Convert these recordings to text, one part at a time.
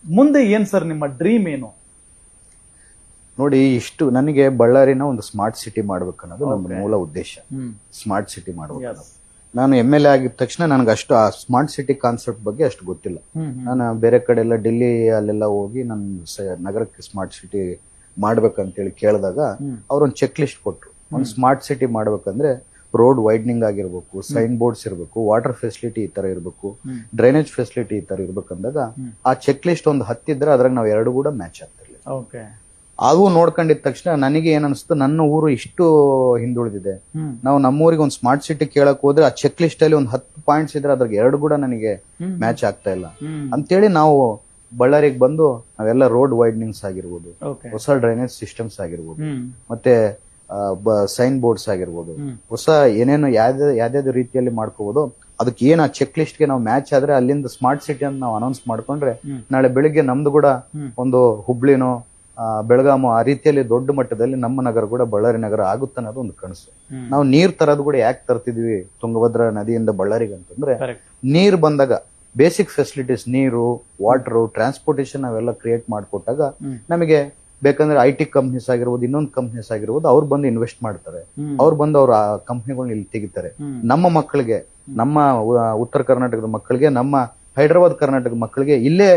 ಮುಂದೆ ಏನ್ ಸರ್ ನಿಮ್ಮ ಡ್ರೀಮ್ ಏನು? ನೋಡಿ, ಇಷ್ಟು ನನಗೆ ಬಳ್ಳಾರಿನ ಒಂದು ಸ್ಮಾರ್ಟ್ ಸಿಟಿ ಮಾಡ್ಬೇಕನ್ನೋದು ನಮ್ಮ ಮೂಲ ಉದ್ದೇಶ. ಸ್ಮಾರ್ಟ್ ಸಿಟಿ ಮಾಡ್ಬೇಕು. ನಾನು MLA ಆಗಿದ ತಕ್ಷಣ ನನಗೆ ಅಷ್ಟು ಆ ಸ್ಮಾರ್ಟ್ ಸಿಟಿ ಕಾನ್ಸೆಪ್ಟ್ ಬಗ್ಗೆ ಅಷ್ಟು ಗೊತ್ತಿಲ್ಲ. ನಾನು ಬೇರೆ ಕಡೆ ಎಲ್ಲ ಡೆಲ್ಲಿ ಅಲ್ಲೆಲ್ಲ ಹೋಗಿ ನನ್ನ ನಗರಕ್ಕೆ ಸ್ಮಾರ್ಟ್ ಸಿಟಿ ಮಾಡ್ಬೇಕಂತೇಳಿ ಕೇಳಿದಾಗ ಅವ್ರೊಂದು ಚೆಕ್ ಲಿಸ್ಟ್ ಕೊಟ್ರು. ಒಂದು ಸ್ಮಾರ್ಟ್ ಸಿಟಿ ಮಾಡ್ಬೇಕಂದ್ರೆ ರೋಡ್ ವೈಡ್ನಿಂಗ್ ಆಗಿರ್ಬೇಕು, ಸೈನ್ ಬೋರ್ಡ್ಸ್ ಇರಬೇಕು, ವಾಟರ್ ಫೆಸಿಲಿಟಿ ಈ ತರ ಇರಬೇಕು, ಡ್ರೈನೇಜ್ ಫೆಸಿಲಿಟಿ ಈ ತರ ಇರ್ಬೇಕಂದಾಗ ಆ ಚೆಕ್ ಲಿಸ್ಟ್ ಒಂದು 10 ಇದ್ರೆ ಅದ್ರಾಗ ನಾವು 2 ಕೂಡ ಮ್ಯಾಚ್ ಆಗ್ತಿರ್ಲಿಲ್ಲ. ಅದು ನೋಡ್ಕೊಂಡಿದ ತಕ್ಷಣ ನನಗೆ ಏನ್ ಅನಿಸ್ತು, ನನ್ನ ಊರು ಇಷ್ಟು ಹಿಂದುಳಿದಿದೆ, ನಾವು ನಮ್ಮೂರಿಗೆ ಒಂದು ಸ್ಮಾರ್ಟ್ ಸಿಟಿ ಕೇಳಕ್ ಹೋದ್ರೆ ಆ ಚೆಕ್ ಲಿಸ್ಟ್ ಅಲ್ಲಿ ಒಂದು 10 ಪಾಯಿಂಟ್ಸ್ ಇದ್ರೆ ಅದ್ರಾಗ 2 ಕೂಡ ನನಗೆ ಮ್ಯಾಚ್ ಆಗ್ತಾ ಇಲ್ಲ ಅಂತೇಳಿ ನಾವು ಬಳ್ಳಾರಿಗೆ ಬಂದು ನಾವೆಲ್ಲ ರೋಡ್ ವೈಡ್ನಿಂಗ್ಸ್ ಆಗಿರ್ಬೋದು, ಹೊಸ ಡ್ರೈನೇಜ್ ಸಿಸ್ಟಮ್ಸ್ ಆಗಿರ್ಬೋದು, ಮತ್ತೆ ಸೈನ್ ಬೋರ್ಡ್ಸ್ ಆಗಿರ್ಬೋದು, ಹೊಸ ಏನೇನು ಯಾವ್ಯಾವ್ದು ರೀತಿಯಲ್ಲಿ ಮಾಡ್ಕೋಬಹುದು, ಅದಕ್ಕೆ ಏನ್ ಆ ಚೆಕ್ ಲಿಸ್ಟ್ ಗೆ ನಾವು ಮ್ಯಾಚ್ ಆದ್ರೆ ಅಲ್ಲಿಂದ ಸ್ಮಾರ್ಟ್ ಸಿಟಿ ಅಂತ ನಾವು ಅನೌನ್ಸ್ ಮಾಡ್ಕೊಂಡ್ರೆ ನಾಳೆ ಬೆಳಿಗ್ಗೆ ನಮ್ದು ಕೂಡ ಒಂದು ಹುಬ್ಳಿನೋ ಬೆಳಗಾಮು ಆ ರೀತಿಯಲ್ಲಿ ದೊಡ್ಡ ಮಟ್ಟದಲ್ಲಿ ನಮ್ಮ ನಗರ ಕೂಡ ಬಳ್ಳಾರಿ ನಗರ ಆಗುತ್ತೆ ಅನ್ನೋದು ಒಂದು ಕನಸು. ನಾವು ನೀರ್ ತರೋದು ಕೂಡ ಯಾಕೆ ತರ್ತಿದ್ವಿ ತುಂಗಭದ್ರಾ ನದಿಯಿಂದ ಬಳ್ಳಾರಿಗೆ ಅಂತಂದ್ರೆ, ನೀರ್ ಬಂದಾಗ ಬೇಸಿಕ್ ಫೆಸಿಲಿಟೀಸ್, ನೀರು, ವಾಟರ್, ಟ್ರಾನ್ಸ್ಪೋರ್ಟೇಷನ್ ಅವೆಲ್ಲ ಕ್ರಿಯೇಟ್ ಮಾಡಿಕೊಟ್ಟಾಗ ನಮಗೆ ಬೇಕಂದ್ರೆ IT ಕಂಪ್ನೀಸ್ ಆಗಿರ್ಬೋದು, ಇನ್ನೊಂದು ಕಂಪ್ನೀಸ್ ಆಗಿರ್ಬೋದು, ಅವ್ರು ಬಂದು ಇನ್ವೆಸ್ಟ್ ಮಾಡ್ತಾರೆ, ಅವ್ರು ಬಂದು ಅವ್ರ ಆ ಕಂಪ್ನಿಗಳನ್ನ ಇಲ್ಲಿ ತೆಗಿತಾರೆ. ನಮ್ಮ ಮಕ್ಕಳಿಗೆ, ನಮ್ಮ ಉತ್ತರ ಕರ್ನಾಟಕದ ಮಕ್ಕಳಿಗೆ, ನಮ್ಮ ಹೈದರಾಬಾದ್ ಕರ್ನಾಟಕದ ಮಕ್ಕಳಿಗೆ ಇಲ್ಲೇ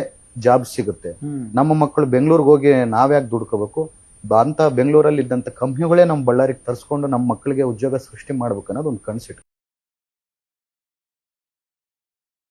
ಜಾಬ್ ಸಿಗುತ್ತೆ. ನಮ್ಮ ಮಕ್ಕಳು ಬೆಂಗಳೂರಿಗೆ ಹೋಗಿ ನಾವ್ಯಾಕೆ ದುಡ್ಕೋಬೇಕು ಅಂತ ಬೆಂಗಳೂರಲ್ಲಿ ಇದ್ದಂತ ಕಂಪ್ನಿಗಳೇ ನಮ್ಮ ಬಳ್ಳಾರಿಗೆ ತರಿಸ್ಕೊಂಡು ನಮ್ಮ ಮಕ್ಕಳಿಗೆ ಉದ್ಯೋಗ ಸೃಷ್ಟಿ ಮಾಡ್ಬೇಕು ಅನ್ನೋದು ಒಂದು ಕನ್ಸಿಟ್ಟು.